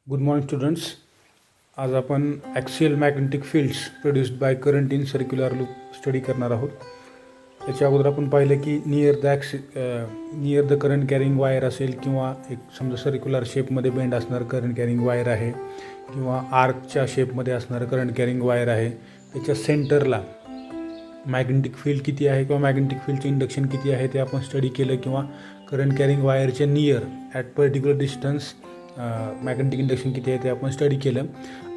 Good morning students. आज आपण axial magnetic fields produced by current in circular loop study करणार आहोत. याच्या अगोदर आपण पाहिलं की near the current carrying wire असेल किंवा एक समजा सर्क्युलर शेपमध्ये बेंड असणार करंट कॅरिंग वायर आहे किंवा आर्कच्या शेपमध्ये असणारं करंट कॅरिंग वायर आहे. त्याच्या सेंटरला मॅग्नेटिक फील्ड किती आहे किंवा मॅग्नेटिक फील्डचे इंडक्शन किती आहे ते आपण स्टडी केलं, किंवा करंट कॅरिंग वायरच्या near at particular distance magnetic induction किती आहे ते आपण स्टडी केलं.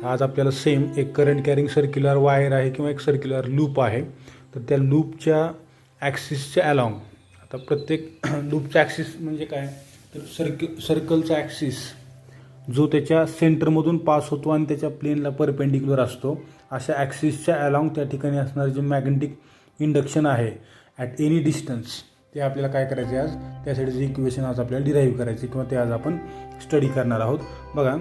आज आपल्याला सेम एक करंट कॅरिंग सर्क्युलर वायर आहे किंवा एक सर्क्युलर लूप आहे. तर त्या लूपच्या ॲक्सिसच्या अलॉंग, आता प्रत्येक लूपचा ॲक्सिस म्हणजे काय, तर सर्कलचा ॲक्सिस जो त्याच्या सेंटरमधून पास होतो आणि त्याच्या प्लेनला परपेंडिक्युलर असतो, अशा ॲक्सिसच्या अलॉंग त्या ठिकाणी असणारे जे मॅग्नेटिक इंडक्शन आहे ॲट एनी डिस्टन्स, ते आपल्याला काय करायचे आज, त्यासाठीचे इक्वेशन आज आपल्याला डिराईव्ह करायचे किंवा ते आज आपण स्टडी करणार आहोत. बघा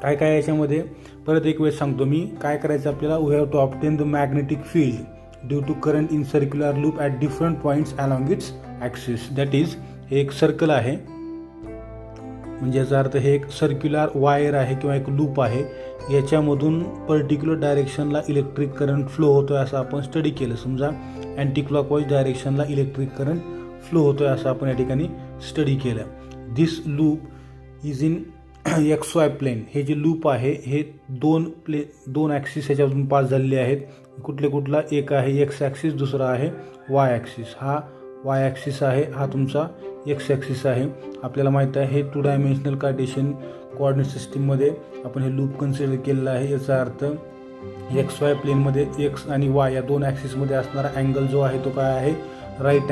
काय काय याच्यामध्ये, परत एक वेळेस सांगतो मी काय करायचं आपल्याला. We have to obtain the magnetic field due to current in circular loop at different points along its axis. That is, हे एक सर्कल आहे, म्हणजे याचा अर्थ हे एक सर्क्युलर वायर आहे किंवा एक लूप आहे. याच्यामधून पर्टिक्युलर डायरेक्शनला इलेक्ट्रिक करंट फ्लो होतो आहे असं आपण स्टडी केलं. समजा अँटी क्लॉकवाईज डायरेक्शनला इलेक्ट्रिक करंट फ्लो होतो आहे असं आपण या ठिकाणी स्टडी केलं. This loop is in x y plane. हे जे लूप आहे हे दोन ॲक्सिस ह्याच्यामधून पास झालेले आहेत. कुठला एक आहे एक्स ॲक्सिस, दुसरा आहे वाय ॲक्सिस. हा वाय ॲक्सिस आहे, हा तुमचा एक्स ॲक्सिस आहे. आपल्याला माहीत आहे हे 2 डायमेन्शनल कार्टेशियन कोऑर्डिनेट सिस्टीममध्ये आपण हे लूप कन्सिडर केलेलं आहे. याचा अर्थ एक्स वाय प्लेनमध्ये एक्स आणि वाय या दोन ॲक्सिसमध्ये असणारा अँगल जो आहे तो काय आहे, राईट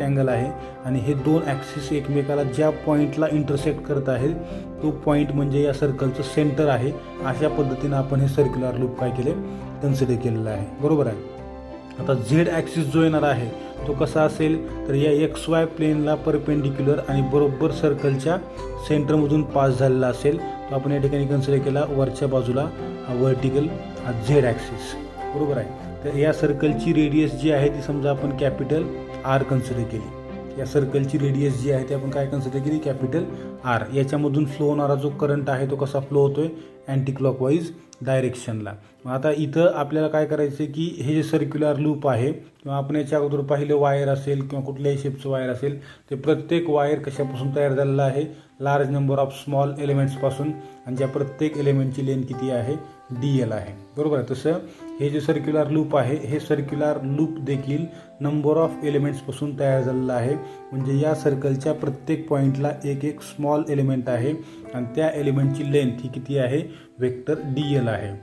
अँगल आहे. आणि हे दोन ॲक्सिस एकमेकाला ज्या पॉईंटला इंटरसेक्ट करत आहेत तो पॉईंट म्हणजे या सर्कलचं सेंटर आहे. अशा पद्धतीनं आपण हे सर्क्युलर लूप काय केले, कन्सिडर केलेलं आहे. बरोबर आहे. आता झेड ॲक्सिस जो येणार आहे तो कसा असेल, तर या एक्स वाय प्लेनला परपेंडिक्युलर आणि बरोबर सर्कलच्या सेंटरमधून पास झालेला असेल. तो आपण या ठिकाणी कन्सिडर केला वरच्या बाजूला हा व्हर्टिकल हा झेड ॲक्सिस. बरोबर आहे. तर या सर्कलची रेडियस जी आहे ती समजा आपण कॅपिटल आर कन्सिडर केली. या सर्कलची रेडियस जी आहे ती आपण काय कन्सिडर केली, कॅपिटल आर. याच्यामधून फ्लो होणारा जो करंट आहे तो कसा फ्लो होतोय, अँटी क्लॉकवाईज डायरेक्शनला. मग आता इथं आपल्याला काय करायचं की हे जे सर्क्युलर लूप आहे किंवा आपण याच्या अगोदर पाहिलं वायर असेल किंवा कुठल्याही शेपचं वायर असेल, ते प्रत्येक वायर कशापासून तयार झालेलं आहे, लार्ज नंबर ऑफ स्मॉल एलिमेंट्सपासून, आणि ज्या प्रत्येक एलिमेंटची लेंथ किती आहे, DL आहे. बरोबर आहे. तसं हे जे सर्क्युलर लूप आहे हे सर्क्युलर लूप देखील नंबर ऑफ एलिमेंट्सपासून तयार झालेलं आहे. म्हणजे या सर्कलच्या प्रत्येक पॉईंटला एक स्मॉल एलिमेंट आहे आणि त्या एलिमेंटची लेंथ ही किती आहे, वेक्टर DL आहे.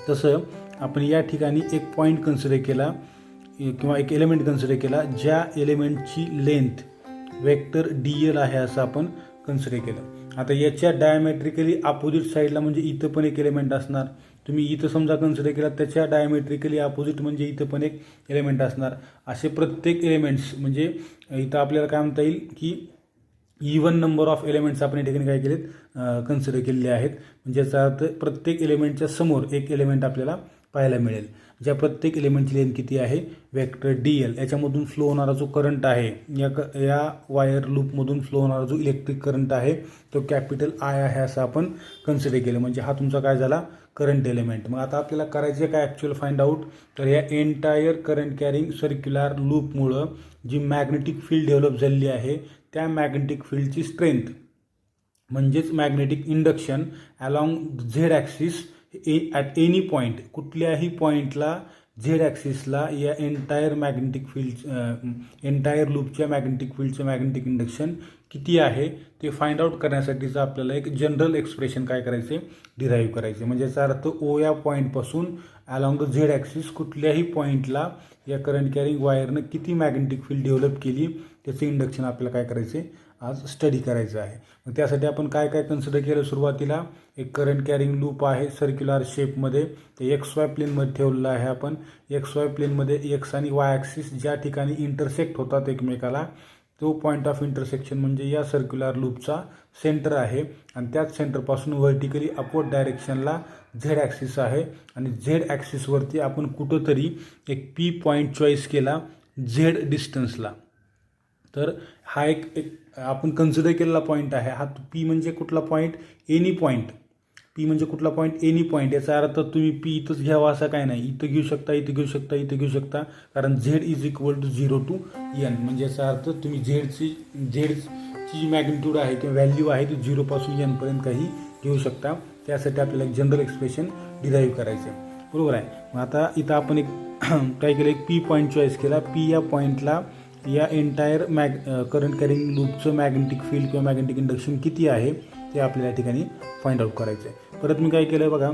तसं आपण या ठिकाणी एक पॉईंट कन्सिडर केला किंवा एक एलिमेंट कन्सिडर केला ज्या एलिमेंटची लेंथ वेक्टर DL आहे असं आपण कन्सिडर केलं. आता याच्या डायमेट्रिकली अपोजिट साईडला म्हणजे इथं पण एक एलिमेंट असणार. तुम्ही इथं समजा कन्सिडर केला, त्याच्या डायमेट्रिकली अपोजिट म्हणजे इथं पण एक एलिमेंट असणार. असे प्रत्येक एलिमेंट्स, म्हणजे इथं आपल्याला काय म्हणता येईल की इवन नंबर ऑफ एलिमेंट्स आपण या ठिकाणी काय केलेत, कन्सिडर केलेले आहेत. म्हणजे याचा अर्थ प्रत्येक एलिमेंटच्या समोर एक एलिमेंट आपल्याला पाहायला मिळेल. ज्या प्रत्येक एलिमेंटची लेंथ किती आहे, वेक्टर DL. याच्यामधून फ्लो होणारा जो करंट आहे, या वायर लूपमधून फ्लो होणारा जो इलेक्ट्रिक करंट आहे तो कॅपिटल I आहे असं आपण कन्सिडर केलं. म्हणजे हा तुमचा काय झाला, करंट एलिमेंट. मग आता आपल्याला करायचं काय ॲक्च्युअल फाइंड आउट, तर या एंटायर करंट कॅरिंग सर्क्युलर लूपमुळं जी मॅग्नेटिक फील्ड डेव्हलप झालेली आहे त्या मॅग्नेटिक फील्डची स्ट्रेंथ म्हणजेच magnetic induction along Z axis at any point, कुठल्याही पॉईंटला झेड ॲक्सिसला या एंटायर मॅग्नेटिक फील्ड एंटायर लूपच्या मॅग्नेटिक फील्डचं मॅग्नेटिक इंडक्शन किती आहे ते फाइंड आउट करण्यासाठीचं आपल्याला एक जनरल एक्सप्रेशन काय करायचे, डिराईव्ह करायचे. म्हणजे याचा अर्थ O या पॉईंटपासून अलॉंग द झेड ॲक्सिस कुठल्याही पॉईंटला या करंट कॅरिंग वायरनं किती मॅग्नेटिक फील्ड डेव्हलप केली त्याचं इंडक्शन आपल्याला काय करायचे, आज स्टडी करायचं आहे. मग त्यासाठी आपण काय काय कन्सिडर केलं, सुरुवातीला एक करंट कॅरिंग लूप आहे सर्क्युलर शेपमध्ये, ते एक्स वाय प्लेनमध्ये ठेवलेलं आहे. आपण एक्स वाय प्लेनमध्ये एक्स आणि वाय ॲक्सिस ज्या ठिकाणी इंटरसेक्ट होतात एकमेकाला, तो पॉईंट ऑफ इंटरसेक्शन म्हणजे या सर्क्युलर लूपचा सेंटर आहे. आणि त्याच सेंटरपासून व्हर्टिकली अपवर्ड डायरेक्शनला झेड ॲक्सिस आहे. आणि झेड ॲक्सिसवरती आपण कुठंतरी एक P पॉईंट चॉईस केला झेड डिस्टन्सला. तर हा एक आपण कन्सिडर केलेला पॉईंट आहे. हा पी म्हणजे कुठला पॉईंट, एनी पॉईंट. पी म्हणजे कुठला पॉईंट, एनी पॉईंट. याचा अर्थ तुम्ही पी इथंच घ्यावा असं काय नाही, इथं घेऊ शकता, इथं घेऊ शकता, इथं घेऊ शकता, कारण zed is equal to 0 to n. म्हणजे याचा अर्थ तुम्ही झेडची जी मॅग्निट्यूड आहे किंवा व्हॅल्यू आहे ती 0 पासून n पर्यंत काही घेऊ शकता. त्यासाठी आपल्याला एक जनरल एक्सप्रेशन डिराईव्ह करायचं आहे, बरोबर आहे. मग आता इथं आपण एक काय केलं, एक पी पॉईंट चॉईस केला. पी या पॉईंटला या एंटायर करंट कॅरिंग लूपचं मॅग्नेटिक फील्ड किंवा मॅग्नेटिक इंडक्शन किती आहे ते आपल्याला या ठिकाणी फाइंड आउट करायचं आहे. परत मी काय केलं बघा,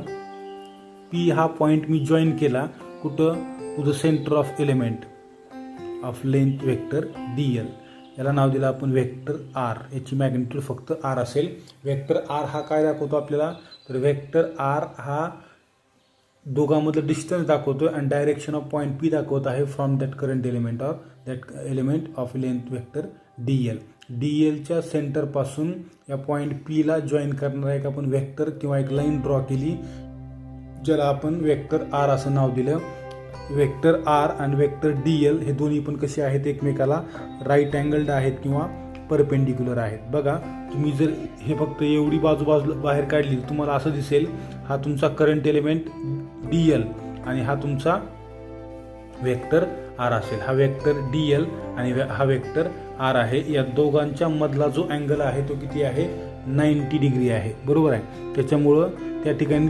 पी हा पॉईंट मी जॉईन केला कुठं, to the centre of element of length vector D l. याला नाव दिलं आपण वेक्टर आर. याची मॅग्निट्यूड फक्त आर असेल. वेक्टर आर हा काय दाखवतो आपल्याला, तर वेक्टर आर हा दोघांमधलं डिस्टन्स दाखवतो आणि डायरेक्शन ऑफ पॉईंट पी दाखवत आहे from that current element or that element of length vector D L. D एलच्या सेंटरपासून या पॉईंट पीला जॉईन करणारा एक आपण वेक्टर किंवा एक लाईन ड्रॉ केली, ज्याला आपण वेक्टर आर असं नाव दिलं. वेक्टर आर आणि वेक्टर डी एल हे दोन्ही पण कसे आहेत, एकमेकाला राईट अँगल्ड आहेत किंवा परपेंडिक्युलर आहेत. बघा तुम्ही जर हे फक्त एवढी बाजूला बाहेर काढली तर तुम्हाला असं दिसेल, हा तुमचा करंट एलिमेंट डी एल आणि हा तुमचा वेक्टर आर असेल. हा वेक्टर डी एल आणि हा वेक्टर आर आहे. या दोघांच्या मधला जो अँगल आहे तो किती आहे, 90 डिग्री आहे, बरोबर आहे. त्याच्यामुळं त्या ठिकाणी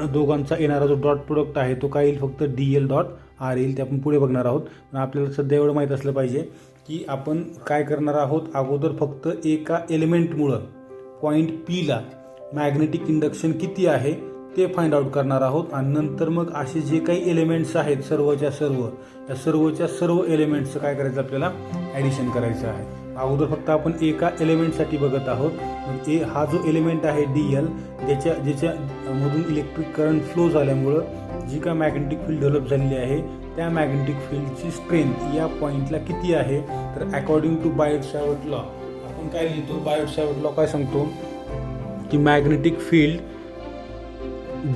दोघांचा येणारा जो डॉट प्रोडक्ट आहे तो काय येईल, फक्त डी एल डॉट आर येईल. ते आपण पुढे बघणार आहोत. पण आपल्याला सध्या एवढं माहीत असलं पाहिजे की आपण काय करणार आहोत, अगोदर फक्त एका एलिमेंटमुळं पॉईंट पीला मॅग्नेटिक इंडक्शन किती आहे ते फाइंड आउट करणार आहोत. आणि नंतर मग असे जे काही एलिमेंट्स आहेत सर्वच्या सर्व एलिमेंट्सचं काय करायचं, आपल्याला ॲडिशन करायचं आहे. अगोदर फक्त आपण एका एलिमेंटसाठी बघत आहोत. मग हा जो एलिमेंट आहे डी एल, ज्याच्यामधून इलेक्ट्रिक करंट फ्लो झाल्यामुळं जी काय मॅग्नेटिक फील्ड डेव्हलप झालेली आहे त्या मॅग्नेटिक फील्डची स्ट्रेंथ या पॉईंटला किती आहे, तर अकॉर्डिंग टू बायोट-सॅवर्ट लॉ आपण काय लिहितो, बायोट-सॅवर्ट लॉ काय सांगतो की magnetic field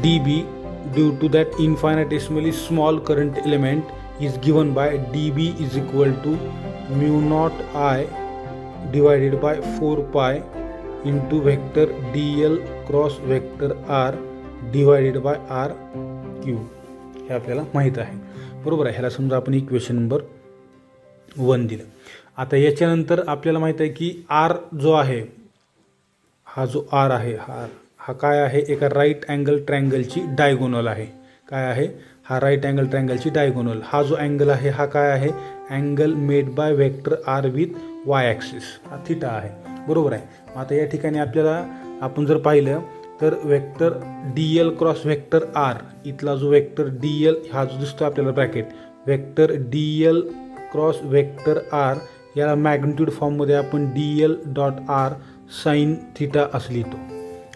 dB due to that infinitesimally small current element is given by dB is equal to mu naught I divided by 4 pi into vector dl cross vector r divided by r cube. हे आपल्याला माहीत आहे, बरोबर आहे. ह्याला समजा आपण equation number 1 दिलं. आता याच्यानंतर आपल्याला माहीत आहे की आर जो आहे, हा जो आर आहे हा काय आहे, एका राईट अँगल ट्रायंगलची डायगोनल आहे. काय आहे, हा राईट अँगल ट्रायंगलची डायगोनल. हा जो अँगल आहे हा काय आहे, angle made by vector r with y axis, हा थिटा आहे, बरोबर आहे. आता या ठिकाणी आपल्याला आपण जर पाहिलं तर vector D L cross vector R, इथला जो वेक्टर डी एल हा जो दिसतो आपल्याला bracket, vector D L cross vector R याला मॅग्निट्यूड फॉर्ममध्ये आपण D L dot R sine theta असं लिहितो,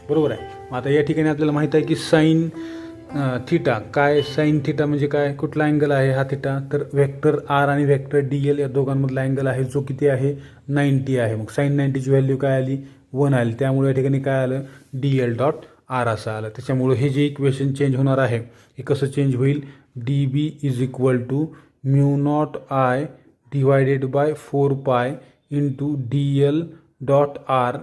बरोबर आहे. आता या ठिकाणी आपल्याला माहीत आहे की साईन थिटा काय, साईन थिटा म्हणजे काय, कुठला अँगल आहे हा थिटा, तर वेक्टर आर आणि वेक्टर डी एल या दोघांमधला अँगल आहे जो किती आहे, 90 आहे. मग साईन 90ची व्हॅल्यू काय आली, 1 आली. त्यामुळे या ठिकाणी काय आलं, डी एल डॉट आर असं आलं. त्याच्यामुळे हे जे इक्वेशन चेंज होणार आहे हे कसं चेंज होईल, D B is equal to mu not I divided by 4 pi into D L dot R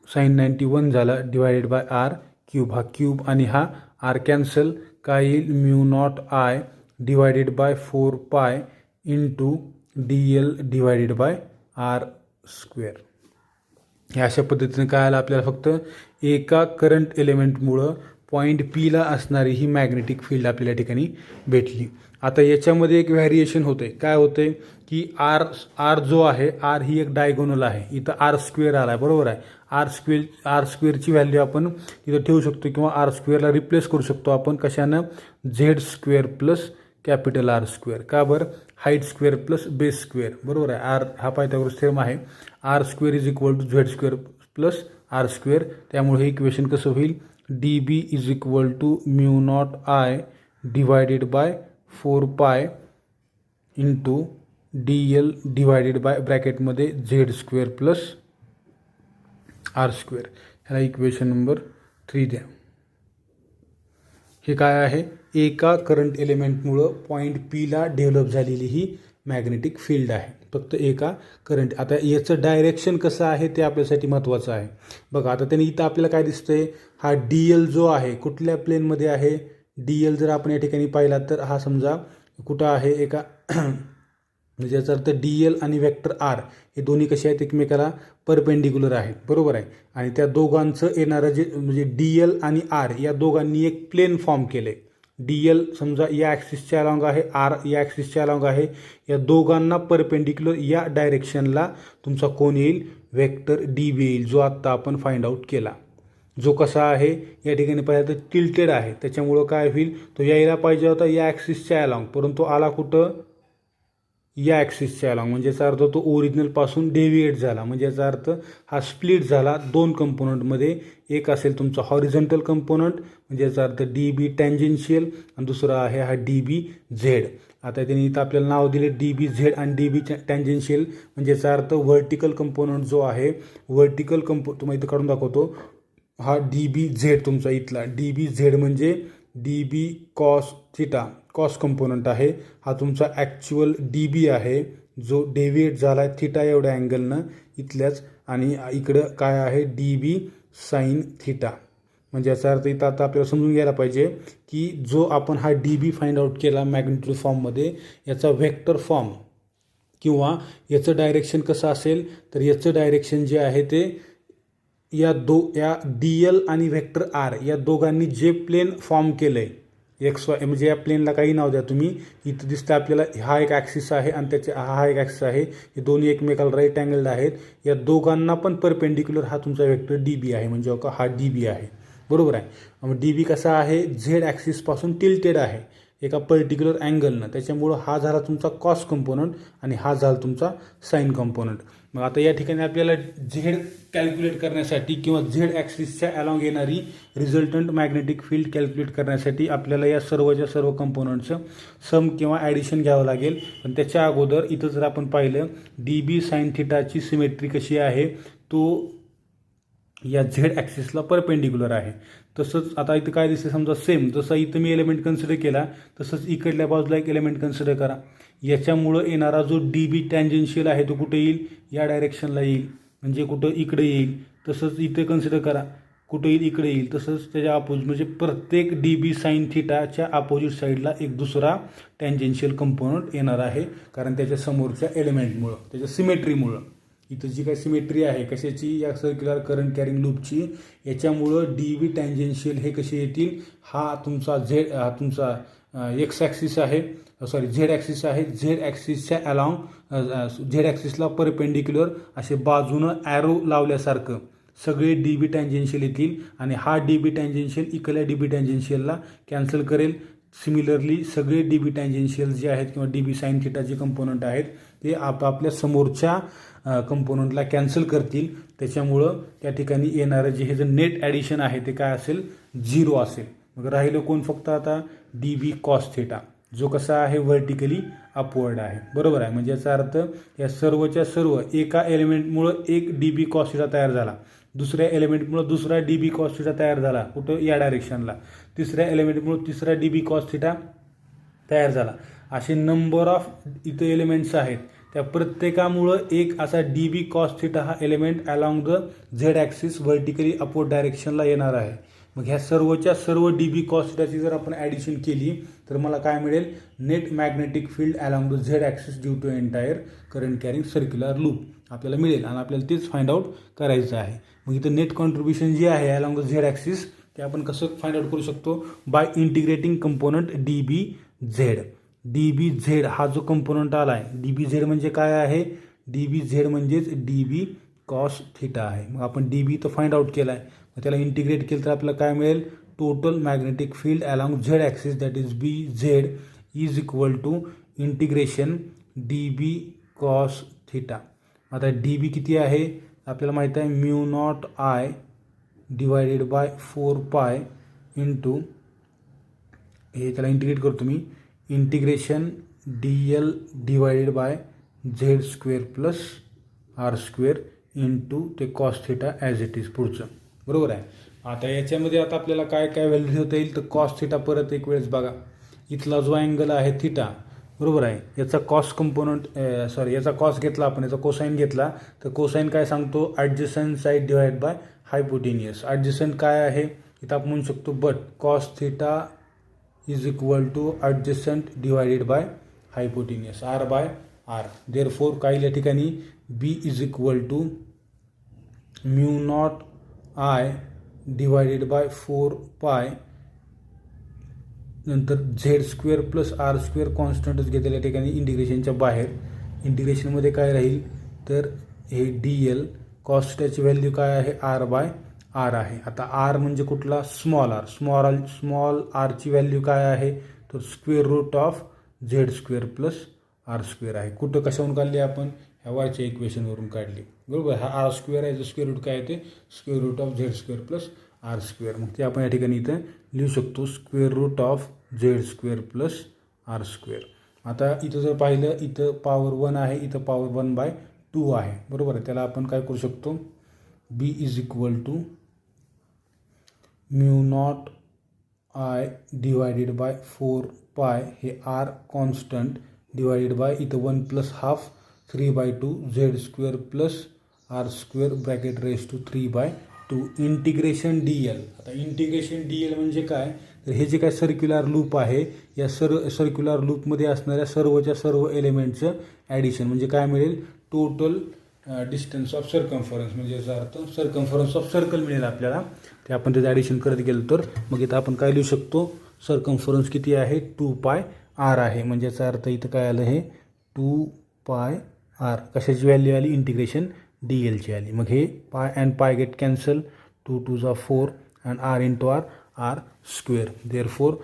sine 91 झाला डिवायडेड बाय आर क्यूब. हा क्यूब आणि हा आर कॅन्सल, काय येईल, mu not I divided by 4 pi into D L divided by R square. हे अशा पद्धतीने काय आलं आपल्याला, फक्त एका करंट एलिमेंटमुळं पॉईंट पीला असणारी ही मॅग्नेटिक फील्ड आपल्याला या ठिकाणी भेटली. आता याच्यामध्ये एक व्हॅरिएशन होते. काय होते की आर जो आहे, आर ही एक डायगोनल आहे, इथं आर स्क्वेअर आला आहे, बरोबर आहे. आर स्क्वेअरची व्हॅल्यू आपण इथं ठेवू शकतो किंवा आर स्क्वेअरला रिप्लेस करू शकतो आपण कशानं, z square plus capital r square. का बरं, height square plus base square, बरोबर आहे. आर हा पायथागोरस थेरम आहे. R square is equal to z square plus R square. त्यामुळे हे इक्वेशन कसं होईल, D B is equal to mu not I divided by 4 pi into D L divided by ब्रॅकेटमध्ये z square plus R square. ह्याला equation number 3 द्या. हे काय आहे, एका करंट एलिमेंटमुळं पॉईंट पीला डेव्हलप झालेली ही मॅग्नेटिक फील्ड आहे. फक्त एका करंट. आता याचं डायरेक्शन कसं आहे ते आपल्यासाठी महत्त्वाचं आहे. बघा आता त्याने इथं आपल्याला काय दिसतंय, हा DL जो आहे कुठल्या प्लेनमध्ये आहे, DL जर आपण या ठिकाणी पाहिला तर हा समजा कुठं आहे एका म्हणजे याचा अर्थ DL आणि वेक्टर R हे दोन्ही कसे आहेत, एकमेकाला परपेंडिक्युलर आहेत, बरोबर आहे. आणि त्या दोघांचं येणारं जे म्हणजे DL आणि R या दोघांनी एक प्लेन फॉर्म केले. DL समजा या ॲक्सिसच्या अलॉंग आहे, R या ॲक्सिसच्या अलॉंग आहे. या दोघांना परपेंडिक्युलर या डायरेक्शनला तुमचा कोण येईल, वेक्टर DB येईल, जो आत्ता आपण फाइंड आउट केला. जो कसा आहे या ठिकाणी पाहिलं तर टिल्टेड आहे, त्याच्यामुळं काय होईल, तो यायला पाहिजे होता या ॲक्सिसच्या अलॉंग, परंतु आला कुठं, या ॲक्सिसच्या अलॉंग. म्हणजे याचा अर्थ तो ओरिजिनलपासून डेव्हिएट झाला. म्हणजे याचा अर्थ हा स्प्लिट झाला दोन कंपोनंटमध्ये. एक असेल तुमचा हॉरिझॉन्टल कंपोनंट म्हणजे याचा अर्थ DB टँजेन्शियल, आणि दुसरा आहे हा DBZ. आता त्यांनी इथं आपल्याला नाव दिले DBZ आणि DB टँजेन्शियल, म्हणजे याचा अर्थ व्हर्टिकल कंपोनंट जो आहे, व्हर्टिकल तुम्हाला इथं काढून दाखवतो, हा DBZ तुमचा इथला DBZ म्हणजे DB cos theta, cos component आहे. हा तुमचा ॲक्च्युअल DB आहे जो डेव्हिएट झाला आहे थिटा एवढ्या अँगलनं इथल्याच, आणि इकडं काय आहे DB साईन थिटा. म्हणजे याचा अर्थ इथं आता आपल्याला समजून घ्यायला पाहिजे की जो आपण हा DB फाइंड आउट केला मॅग्निट्यूड फॉर्ममध्ये, याचा व्हेक्टर फॉर्म किंवा याचं डायरेक्शन कसं असेल, तर याचं डायरेक्शन जे आहे ते या DL आणि वेक्टर R या दोघांनी जे प्लेन फॉर्म केलं आहे, XY म्हणजे या प्लेनला काही नाव द्या तुम्ही. इथं दिसतं आपल्याला हा एक ॲक्सिस आहे आणि त्याच्या हा एक ॲक्सिस आहे, हे दोन्ही एकमेकाला राईट अँगल्ड आहेत. या दोघांना पण परपेंडिक्युलर हा तुमचा वेक्टर DB आहे, म्हणजे हा DB आहे, बरोबर आहे. मग DB कसा आहे, Z ॲक्सिसपासून टिल्टेड आहे एका पर्टिक्युलर अँगलनं, त्याच्यामुळं हा झाला तुमचा कॉस कंपोनंट आणि हा झाला तुमचा साईन कंपोनंट. मग आता या ठिकाणी आपल्याला Z कॅल्क्युलेट करण्यासाठी किंवा Z ॲक्सिसच्या अलॉंग येणारी रिझल्टंट मॅग्नेटिक फील्ड कॅल्क्युलेट करण्यासाठी आपल्याला या सर्वच्या सर्व कंपोनंटचं सम किंवा ॲडिशन घ्यावं लागेल. पण त्याच्या अगोदर इथं जर आपण पाहिलं DB साईन थिटाची सिमेट्री कशी आहे, तो या Z ॲक्सिसला परपेंडिक्युलर आहे. तसंच आता इथं काय दिसतं, समजा सेम जसं इथं मी एलिमेंट कन्सिडर केला तसंच इकडल्या बाजूला एक एलिमेंट कन्सिडर करा. याच्यामुळं येणारा जो DB टँजेन्शियल आहे तो कुठे येईल, या डायरेक्शनला येईल, म्हणजे कुठं इकडे येईल. तसंच इथे कन्सिडर करा, कुठे येईल, इकडे येईल. तसंच त्याच्या अपोजिट म्हणजे प्रत्येक DB साईन थिटाच्या अपोजिट साईडला एक दुसरा टँजेन्शियल कंपोनंट येणार आहे, कारण त्याच्या समोरच्या एलिमेंटमुळं, त्याच्या सिमेट्रीमुळं. इथं जी काही सिमेट्री आहे कशाची, या सर्क्युलर करंट कॅरिंग लूपची, याच्यामुळं DB टँजेन्शियल हे कसे येतील, हा तुमचा हा तुमचा X ॲक्सिस आहे, सॉरी Z ॲक्सिस आहे. Z ॲक्सिसच्या अलॉंग Z ॲक्सिसला परपेंडिक्युलर असे बाजूनं ॲरो लावल्यासारखं सगळे DB टँजेन्शियल येतील, आणि हा DB टँजेन्शियल इकडल्या DB टँजेन्शियलला कॅन्सल करेल. सिमिलरली सगळे DB टँजेन्शियल जे आहेत किंवा DB साईन थिटाचे कंपोनंट आहेत ते आपापल्या समोरच्या कंपोनंटला कॅन्सल करतील. त्याच्यामुळं त्या ठिकाणी येणारं जे हे जे नेट ॲडिशन आहे ते काय असेल, 0 असेल. मग राहिलं कोण, फक्त आता DB कॉस थिटा, जो कसा आहे व्हर्टिकली अपवर्ड आहे, बरोबर आहे. म्हणजे याचा अर्थ या सर्वच्या सर्व एका एलिमेंटमुळं एक DB कॉस थिटा तयार झाला, दुसऱ्या एलिमेंटमुळं दुसरा DB कॉस थिटा तयार झाला कुठं, या डायरेक्शनला, तिसऱ्या एलिमेंटमुळं तिसरा DB कॉस थिटा तयार झाला. असे नंबर ऑफ इथं एलिमेंट्स आहेत, त्या प्रत्येकामुळं एक असा DB कॉस थिटा हा element along the Z axis vertically upward डायरेक्शनला येणार आहे. मग ह्या सर्वच्या सर्व DB कॉस थिटाची जर आपण ॲडिशन केली तर मला काय मिळेल, net magnetic field along the Z axis due to entire current carrying circular loop आपल्याला मिळेल, आणि आपल्याला तेच फाइंड आउट करायचं आहे. मग इथं नेट कॉन्ट्रीब्युशन जे आहे अलॉंग द Z ॲक्सिस ते आपण कसं फाइंड आउट करू शकतो, by integrating component DBZ. DBZ हा जो कंपोनंट आला आहे, DBZ म्हणजे काय आहे, DBZ म्हणजेच DB कॉस थिटा आहे. मग आपण DB तर फाइंड आउट केला आहे, मग त्याला इंटिग्रेट केलं तर आपल्याला काय मिळेल, total magnetic field along Z axis that is BZ is equal to integration DB cos theta. आता DB किती आहे आपल्याला माहीत आहे, μ0I डिवायडेड बाय 4π इंटू हे, त्याला इंटिग्रेट करतो मी, integration DL divided by Z² plus R² into ते cos theta as it is पुढचं, बरोबर आहे. आता याच्यामध्ये आता आपल्याला काय काय व्हॅल्यू ठेवता येईल, तर कॉस थिटा परत एक वेळेस बघा, इथला जो अँगल आहे थिटा बरोबर आहे. याचा कॉस कंपोनंट याचा कॉस घेतला आपण, याचा कोसाईन घेतला तर कोसाईन काय सांगतो, adjacent side divide by hypotenuse. Adjacent काय आहे इथं आपण म्हणू शकतो but cos theta is equal to adjacent divided by hypotenuse r by r. Therefore काय या ठिकाणी B is equal to mu not I divided by 4 pi नंतर z square plus R square कॉन्स्टंटच घेतलेल्या ठिकाणी इंटिग्रेशनच्या बाहेर. इंटिग्रेशनमध्ये काय राहील तर हे डी एल कॉस्टची व्हॅल्यू काय आहे आर बाय आर आहे. आता आर म्हणजे कुठला स्मॉल आर. स्मॉल आरची व्हॅल्यू काय आहे तर square root of Z square plus R square आहे. कुठं कशावरून काढली आपण ह्या वरच्या इक्वेशनवरून काढली बरोबर. हा आर स्क्वेअर आहे, जो स्क्वेअर रूट काय ते square root of Z square plus R square. मग ते आपण या ठिकाणी इथं लिहू शकतो square root of Z square plus R square. आता इथं जर पाहिलं इथं पॉवर 1 आहे, इथं पॉवर 1/2 आहे बरोबर आहे. त्याला आपण काय करू शकतो B is equal to mu not I divided by 4 pi हे आर कॉन्स्टंट डिवायडेड बाय इथं 1 plus half 3/2 z square plus R square bracket raise to 3/2 integration d l. आता इंटिग्रेशन डी एल म्हणजे काय तर हे जे काय सर्क्युलर लूप आहे या सर्क्युलर लूपमध्ये असणाऱ्या सर्वच्या सर्व एलिमेंटचं ॲडिशन म्हणजे काय मिळेल टोटल डिस्टन्स ऑफ सर्कम्फरन्स म्हणजे याचा अर्थ सर्कम्फरन्स ऑफ सर्कल मिळेल आपल्याला. ते आपण त्याचं ॲडिशन करत गेलो तर मग इथं आपण काय लिहू शकतो सर्कम्फरन्स किती आहे 2 पाय आर आहे. म्हणजे याचा अर्थ इथं काय आलं हे 2 पाय आर कशाची व्हॅल्यू आली इंटिग्रेशन डी एलची आली. मग हे पाय अँड पाय गेट कॅन्सल 2 2 जा 4 and r into r r square. Therefore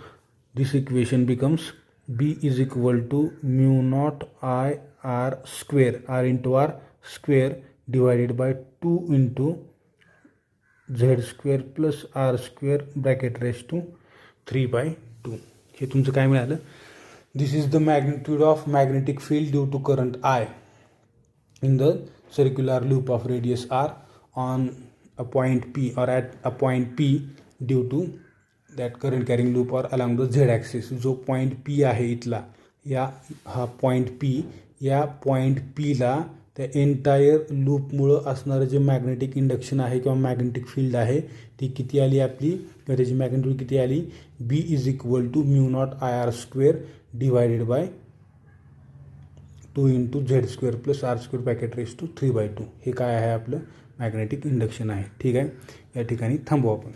this equation becomes B is equal to mu not I r square r into r square divided by 2 into z square plus R square bracket raise to 3/2. हे तुमचं काय मिळालं this is the magnitude of magnetic field due to current I in the circular loop of radius r on a point P or at a point P due to that current carrying loop or along the z axis. जो point P आहे इथला या हा point P या point Pला त्या entire लूपमुळं असणारं जे magnetic induction आहे किंवा मॅग्नेटिक फील्ड आहे ती किती आली आपली किंवा त्याची मॅग्नेट्यूड किती आली B is equal to mu not I r square divided by 2 into z square plus R square bracket raise to 3/2. हे काय आहे आपलं मॅग्नेटिक इंडक्शन आहे. ठीक आहे या ठिकाणी थांबू आपण.